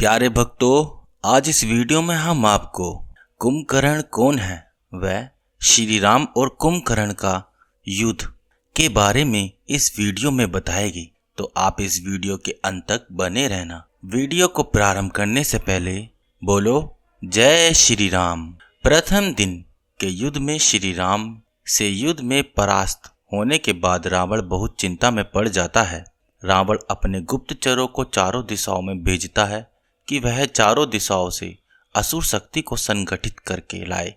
प्यारे भक्तों, आज इस वीडियो में हम आपको कुंभकर्ण कौन है वह श्री राम और कुंभकर्ण का युद्ध के बारे में इस वीडियो में बताएगी। तो आप इस वीडियो के अंत तक बने रहना। वीडियो को प्रारंभ करने से पहले बोलो जय श्री राम। प्रथम दिन के युद्ध में श्री राम से युद्ध में परास्त होने के बाद रावण बहुत चिंता में पड़ जाता है। रावण अपने गुप्तचरों को चारों दिशाओं में भेजता है कि वह चारों दिशाओं से असुर शक्ति को संगठित करके लाए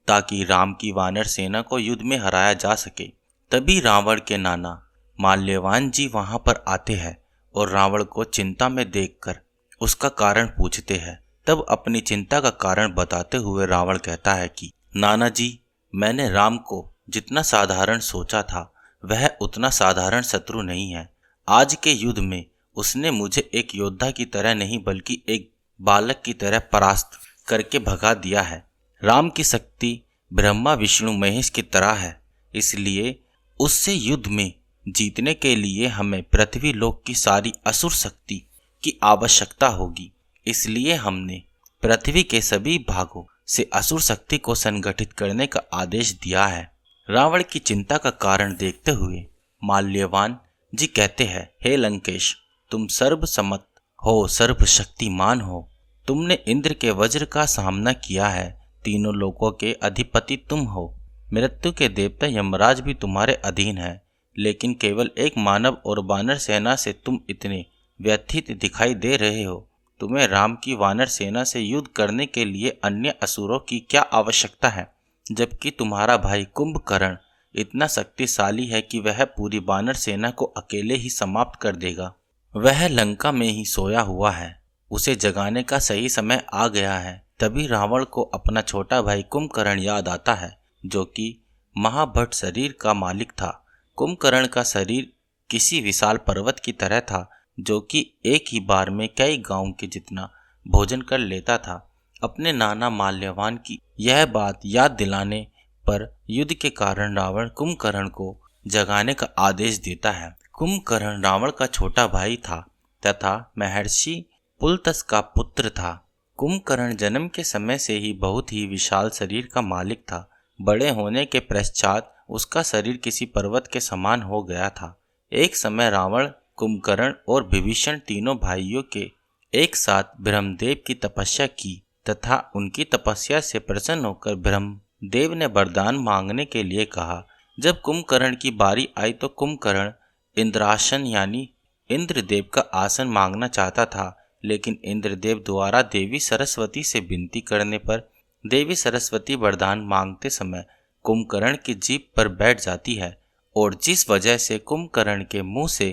ताकि राम की वानर सेना को युद्ध में हराया जा सके। तभी रावण के नाना माल्यवान जी वहां पर आते हैं और रावण को चिंता में देखकर उसका कारण पूछते हैं। तब अपनी चिंता का कारण बताते हुए रावण कहता है कि नाना जी, मैंने राम को जितना साधारण सोचा था वह उतना साधारण शत्रु नहीं है। आज के युद्ध में उसने मुझे एक योद्धा की तरह नहीं बल्कि एक बालक की तरह परास्त करके भगा दिया है। राम की शक्ति ब्रह्मा विष्णु महेश की तरह है, इसलिए उससे युद्ध में जीतने के लिए हमें पृथ्वी लोक की सारी असुर शक्ति की आवश्यकता होगी। इसलिए हमने पृथ्वी के सभी भागों से असुर शक्ति को संगठित करने का आदेश दिया है। रावण की चिंता का कारण देखते हुए माल्यवान जी कहते हैं, हे लंकेश, तुम सर्वसम्मत हो, सर्वशक्तिमान हो। तुमने इंद्र के वज्र का सामना किया है। तीनों लोकों के अधिपति तुम हो। मृत्यु के देवता यमराज भी तुम्हारे अधीन है, लेकिन केवल एक मानव और वानर सेना से तुम इतने व्यथित दिखाई दे रहे हो। तुम्हें राम की वानर सेना से युद्ध करने के लिए अन्य असुरों की क्या आवश्यकता है, जबकि तुम्हारा भाई कुंभकर्ण इतना शक्तिशाली है कि वह पूरी वानर सेना को अकेले ही समाप्त कर देगा। वह लंका में ही सोया हुआ है, उसे जगाने का सही समय आ गया है। तभी रावण को अपना छोटा भाई कुंभकर्ण याद आता है, जो कि महाभट शरीर का मालिक था। कुंभकर्ण का शरीर किसी विशाल पर्वत की तरह था, जो कि एक ही बार में कई गांव के जितना भोजन कर लेता था। अपने नाना माल्यवान की यह बात याद दिलाने पर युद्ध के कारण रावण कुंभकर्ण को जगाने का आदेश देता है। कुंभकर्ण रावण का छोटा भाई था तथा महर्षि पुलत्स का पुत्र था। कुंभकर्ण जन्म के समय से ही बहुत ही विशाल शरीर का मालिक था। बड़े होने के पश्चात उसका शरीर किसी पर्वत के समान हो गया था। एक समय रावण, कुंभकर्ण और विभीषण तीनों भाइयों के एक साथ ब्रह्मदेव की तपस्या की तथा उनकी तपस्या से प्रसन्न होकर ब्रह्मदेव ने वरदान मांगने के लिए कहा। जब कुंभकर्ण की बारी आई तो कुंभकर्ण इंद्रासन यानी इंद्रदेव का आसन मांगना चाहता था, लेकिन इंद्रदेव द्वारा देवी सरस्वती से विनती करने पर देवी सरस्वती वरदान मांगते समय कुंभकर्ण की जीभ पर बैठ जाती है और जिस वजह से कुंभकर्ण के मुंह से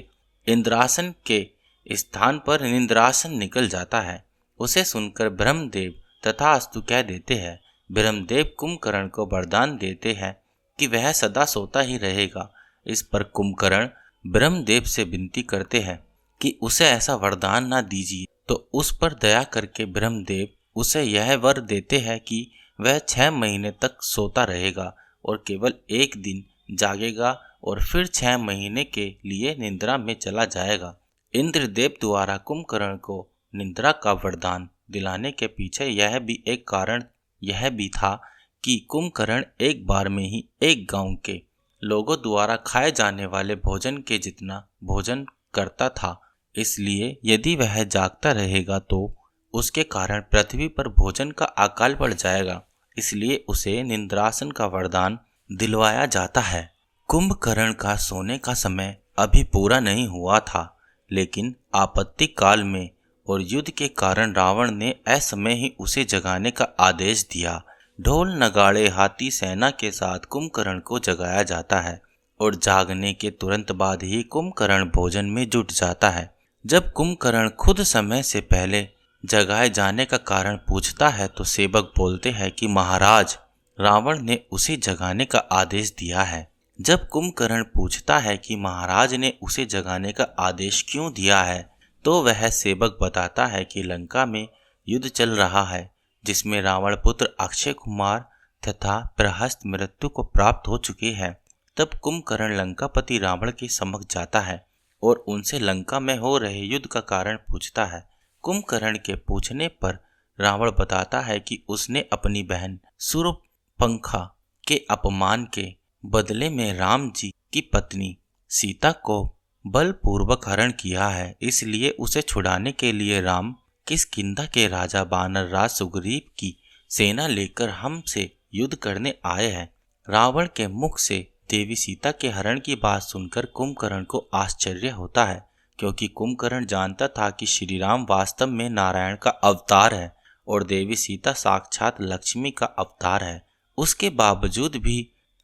इंद्रासन के स्थान पर निंद्रासन निकल जाता है। उसे सुनकर ब्रह्मदेव तथास्तु कह देते हैं। ब्रह्मदेव कुंभकर्ण को वरदान देते हैं कि वह सदा सोता ही रहेगा। इस पर कुंभकर्ण ब्रह्मदेव से विनती करते हैं कि उसे ऐसा वरदान ना दीजिए, तो उस पर दया करके ब्रह्मदेव उसे यह वर देते हैं कि वह 6 महीने तक सोता रहेगा और केवल एक दिन जागेगा और फिर 6 महीने के लिए निद्रा में चला जाएगा। इंद्रदेव द्वारा कुंभकर्ण को निद्रा का वरदान दिलाने के पीछे यह भी एक कारण यह भी था कि कुंभकर्ण एक बार में ही एक गांव के लोगों द्वारा खाए जाने वाले भोजन के जितना भोजन करता था। इसलिए यदि वह जागता रहेगा तो उसके कारण पृथ्वी पर भोजन का अकाल पड़ जाएगा। इसलिए उसे निंद्रासन का वरदान दिलवाया जाता है। कुंभकर्ण का सोने का समय अभी पूरा नहीं हुआ था, लेकिन आपत्ति काल में और युद्ध के कारण रावण ने असमय ही उसे जगाने का आदेश दिया। ढोल नगाड़े हाथी सेना के साथ कुंभकर्ण को जगाया जाता है और जागने के तुरंत बाद ही कुंभकर्ण भोजन में जुट जाता है। जब कुंभकर्ण खुद समय से पहले जगाए जाने का कारण पूछता है तो सेवक बोलते हैं कि महाराज, रावण ने उसे जगाने का आदेश दिया है। जब कुंभकर्ण पूछता है कि महाराज ने उसे जगाने का आदेश क्यों दिया है, तो वह सेवक बताता है कि लंका में युद्ध चल रहा है, जिसमें रावण पुत्र अक्षय कुमार तथा प्रहस्त मृत्यु को प्राप्त हो चुके हैं। तब कुंभकर्ण लंकापति रावण के समक्ष जाता है और उनसे लंका में हो रहे युद्ध का कारण पूछता है। कुंभकर्ण के पूछने पर रावण बताता है कि उसने अपनी बहन शूर्पणखा के अपमान के बदले में राम जी की पत्नी सीता को बलपूर्वक हरण किया है, इसलिए उसे छुड़ाने के लिए राम किष्किंधा के राजा वानर राज सुग्रीव की सेना लेकर हमसे युद्ध करने आए हैं। रावण के मुख से देवी सीता के हरण की बात सुनकर कुंभकर्ण को आश्चर्य होता है, क्योंकि कुंभकर्ण जानता था कि श्री राम वास्तव में नारायण का अवतार है और देवी सीता साक्षात लक्ष्मी का अवतार है। उसके बावजूद भी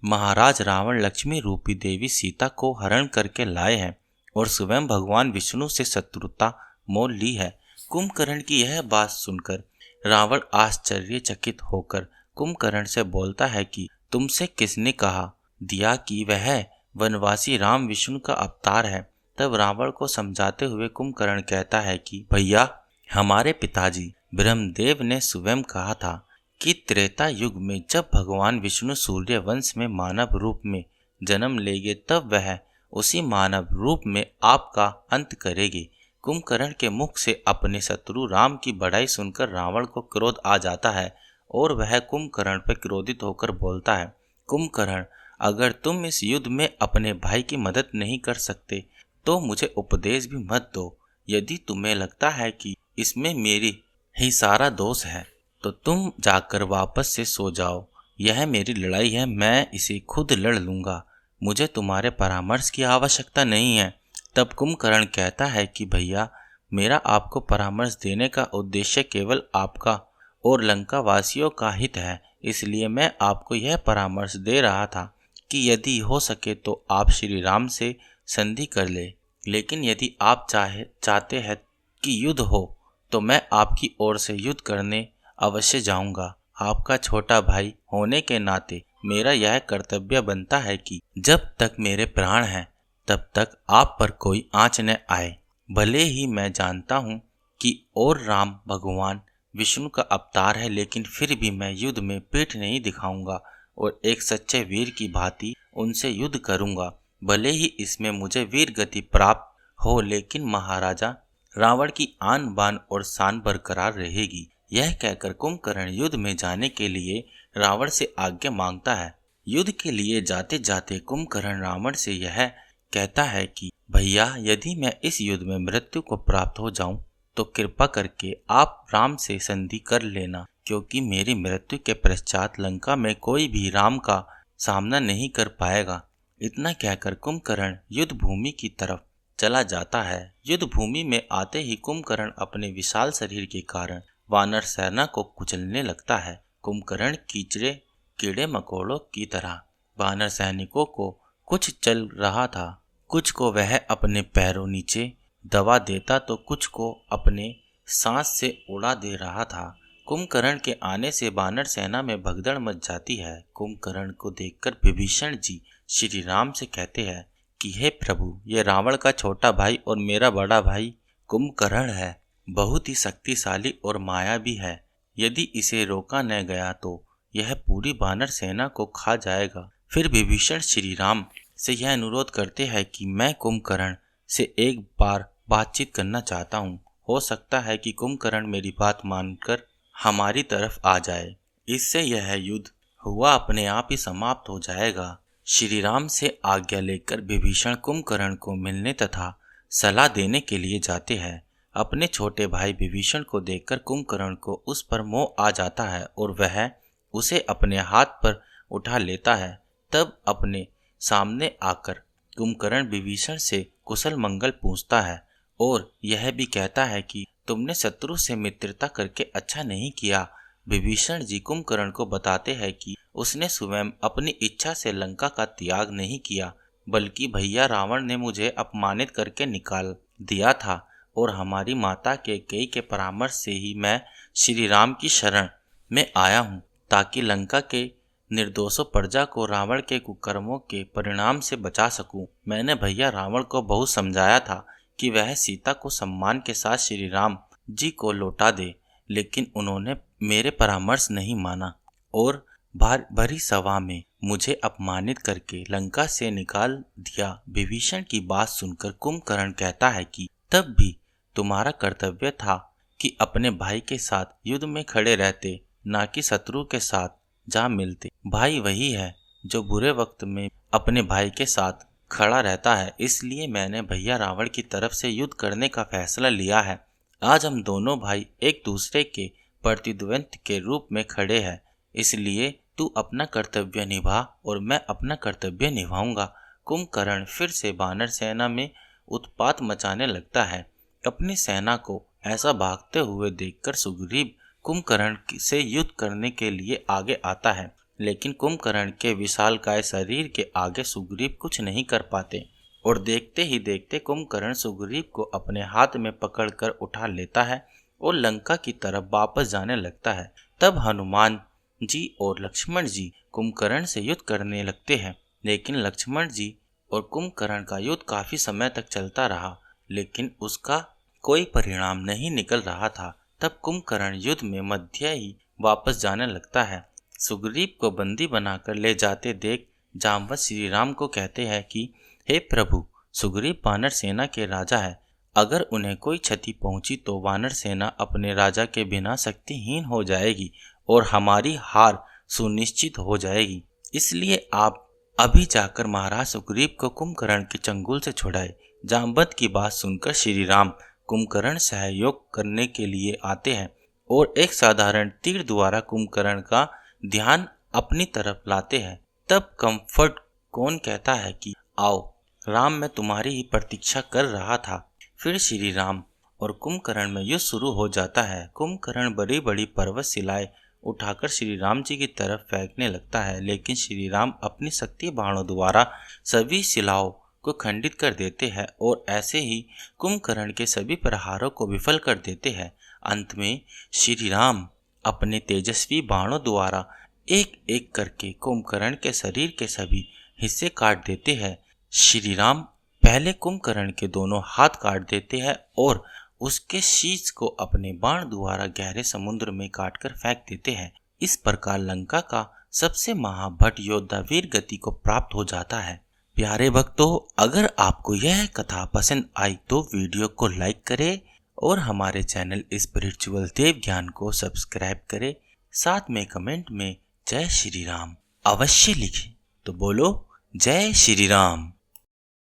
महाराज रावण लक्ष्मी रूपी देवी सीता को हरण करके लाए हैं और स्वयं भगवान विष्णु से शत्रुता मोल ली है। कुंभकर्ण की यह बात सुनकर रावण आश्चर्यचकित होकर कुंभकर्ण से बोलता है कि तुमसे किसने कहा दिया कि वह वनवासी राम विष्णु का अवतार है। तब रावण को समझाते हुए कुंभकर्ण कहता है कि भैया, हमारे पिताजी ब्रह्मदेव ने स्वयं कहा था कि त्रेता युग में जब भगवान विष्णु सूर्य वंश में मानव रूप में जन्म लेंगे तब वह उसी मानव रूप में आपका अंत करेंगे। कुंभकर्ण के मुख से अपने शत्रु राम की बड़ाई सुनकर रावण को क्रोध आ जाता है और वह कुंभकर्ण पर क्रोधित होकर बोलता है, कुंभकर्ण, अगर तुम इस युद्ध में अपने भाई की मदद नहीं कर सकते तो मुझे उपदेश भी मत दो। यदि तुम्हें लगता है कि इसमें मेरी ही सारा दोष है तो तुम जाकर वापस से सो जाओ। यह मेरी लड़ाई है, मैं इसे खुद लड़ लूंगा। मुझे तुम्हारे परामर्श की आवश्यकता नहीं है। तब कुंभकर्ण कहता है कि भैया, मेरा आपको परामर्श देने का उद्देश्य केवल आपका और लंका वासियों का हित है, इसलिए मैं आपको यह परामर्श दे रहा था कि यदि हो सके तो आप श्री राम से संधि कर ले, लेकिन यदि आप चाहते हैं कि युद्ध हो तो मैं आपकी ओर से युद्ध करने अवश्य जाऊंगा। आपका छोटा भाई होने के नाते मेरा यह कर्तव्य बनता है कि जब तक मेरे प्राण हैं तब तक आप पर कोई आंच न आए। भले ही मैं जानता हूँ कि और राम भगवान विष्णु का अवतार है, लेकिन फिर भी मैं युद्ध में पीठ नहीं दिखाऊंगा और एक सच्चे वीर की भांति उनसे युद्ध करूंगा। भले ही इसमें मुझे वीर गति प्राप्त हो, लेकिन महाराजा रावण की आन बान और शान बरकरार रहेगी। यह कहकर कुंभकर्ण युद्ध में जाने के लिए रावण से आज्ञा मांगता है। युद्ध के लिए जाते जाते कुंभकर्ण रावण से यह कहता है कि भैया, यदि मैं इस युद्ध में मृत्यु को प्राप्त हो जाऊं तो कृपा करके आप राम से संधि कर लेना, क्योंकि मेरी मृत्यु के पश्चात लंका में कोई भी राम का सामना नहीं कर पाएगा। इतना कहकर कुंभकर्ण युद्ध भूमि की तरफ चला जाता है। युद्ध भूमि में आते ही कुंभकर्ण अपने विशाल शरीर के कारण वानर सेना को कुचलने लगता है। कुंभकर्ण कीड़े मकोड़ों की तरह वानर सैनिकों को कुछ चल रहा था। कुछ को वह अपने पैरों नीचे दबा देता तो कुछ को अपने सांस से उड़ा दे रहा था। कुंभकर्ण के आने से वानर सेना में भगदड़ मच जाती है। कुंभकर्ण को देखकर विभीषण जी श्री राम से कहते हैं कि हे प्रभु, ये रावण का छोटा भाई और मेरा बड़ा भाई कुंभकर्ण है। बहुत ही शक्तिशाली और मायावी है। यदि इसे रोका न गया तो यह पूरी वानर सेना को खा जाएगा। फिर विभीषण श्री राम से यह अनुरोध करते हैं कि मैं कुंभकर्ण से एक बार बातचीत करना चाहता हूँ। हो सकता है कि कुंभकर्ण मेरी बात मानकर हमारी तरफ आ जाए। इससे यह युद्ध हुआ अपने आप ही समाप्त हो जाएगा। श्री राम से आज्ञा लेकर विभीषण कुंभकर्ण को मिलने तथा सलाह देने के लिए जाते हैं। अपने छोटे भाई विभीषण को देखकर कुंभकर्ण को उस पर मोह आ जाता है और वह उसे अपने हाथ पर उठा लेता है। तब अपने सामने आकर कुंभकर्ण विभीषण से कुशल मंगल पूछता है और यह भी कहता है कि तुमने शत्रु से मित्रता करके अच्छा नहीं किया। विभीषण जी कुंभकर्ण को बताते हैं कि उसने स्वयं अपनी इच्छा से लंका का त्याग नहीं किया, बल्कि भैया रावण ने मुझे अपमानित करके निकाल दिया था और हमारी माता कैकेयी के परामर्श से ही मैं श्री राम की शरण में आया हूँ, ताकि लंका के निर्दोषों प्रजा को रावण के कुकर्मों के परिणाम से बचा सकूं। मैंने भैया रावण को बहुत समझाया था कि वह सीता को सम्मान के साथ श्री राम जी को लौटा दे, लेकिन उन्होंने मेरे परामर्श नहीं माना और भरी सभा में मुझे अपमानित करके लंका से निकाल दिया। विभीषण की बात सुनकर कुंभकर्ण कहता है कि तब भी तुम्हारा कर्तव्य था कि अपने भाई के साथ युद्ध में खड़े रहते, ना कि शत्रु के साथ जा मिलते। भाई वही है जो बुरे वक्त में अपने भाई के साथ खड़ा रहता है। इसलिए मैंने भैया रावण की तरफ से युद्ध करने का फैसला लिया है। आज हम दोनों भाई एक दूसरे के प्रतिद्वंद के रूप में खड़े हैं, इसलिए तू अपना कर्तव्य निभा और मैं अपना कर्तव्य निभाऊंगा। कुंभकर्ण फिर से वानर सेना में उत्पात मचाने लगता है। अपनी सेना को ऐसा भागते हुए देखकर सुग्रीव कुंभकर्ण से युद्ध करने के लिए आगे आता है, लेकिन कुंभकर्ण के विशालकाय शरीर के आगे सुग्रीव कुछ नहीं कर पाते और देखते ही देखते कुंभकर्ण सुग्रीव को अपने हाथ में पकड़कर उठा लेता है और लंका की तरफ वापस जाने लगता है। तब हनुमान जी और लक्ष्मण जी कुंभकर्ण से युद्ध करने लगते हैं, लेकिन लक्ष्मण जी और कुंभकर्ण का युद्ध काफी समय तक चलता रहा, लेकिन उसका कोई परिणाम नहीं निकल रहा था। तब कुंभकर्ण युद्ध में मध्य ही वापस जाने लगता है। सुग्रीव को बंदी बनाकर ले जाते देख जामवंत श्री राम को कहते हैं कि हे प्रभु, सुग्रीव वानर सेना के राजा है। अगर उन्हें कोई क्षति पहुंची तो वानर सेना अपने राजा के बिना शक्तिहीन हो जाएगी और हमारी हार सुनिश्चित हो जाएगी। इसलिए आप अभी जाकर महाराज सुग्रीव को कुंभकर्ण के चंगुल से छुड़ाए। जामवंत की बात सुनकर श्री राम कुंभकर्ण सहयोग करने के लिए आते हैं और एक साधारण तीर द्वारा कुंभकर्ण का ध्यान अपनी तरफ लाते हैं। तब कम्फर्ट कौन कहता है कि आओ राम, मैं तुम्हारी ही प्रतीक्षा कर रहा था। फिर श्री राम और कुंभकर्ण में युद्ध शुरू हो जाता है। कुंभकर्ण बड़ी बड़ी पर्वत शिलाएं उठाकर श्री राम जी की तरफ फेंकने लगता है, लेकिन श्री राम अपनी शक्ति बाणों द्वारा सभी शिलाओं को खंडित कर देते हैं और ऐसे ही कुंभकर्ण के सभी प्रहारों को विफल कर देते हैं। अंत में श्री राम अपने तेजस्वी बाणों द्वारा एक एक करके कुंभकर्ण के शरीर के सभी हिस्से काट देते हैं। श्री राम पहले कुंभकर्ण के दोनों हाथ काट देते हैं और उसके शीश को अपने बाण द्वारा गहरे समुद्र में काटकर फेंक देते हैं। इस प्रकार लंका का सबसे महाभट योद्धा वीर गति को प्राप्त हो जाता है। प्यारे भक्तों, अगर आपको यह कथा पसंद आई तो वीडियो को लाइक करें और हमारे चैनल स्पिरिचुअल देव ज्ञान को सब्सक्राइब करें। साथ में कमेंट में जय श्री राम अवश्य लिखें। तो बोलो जय श्री राम।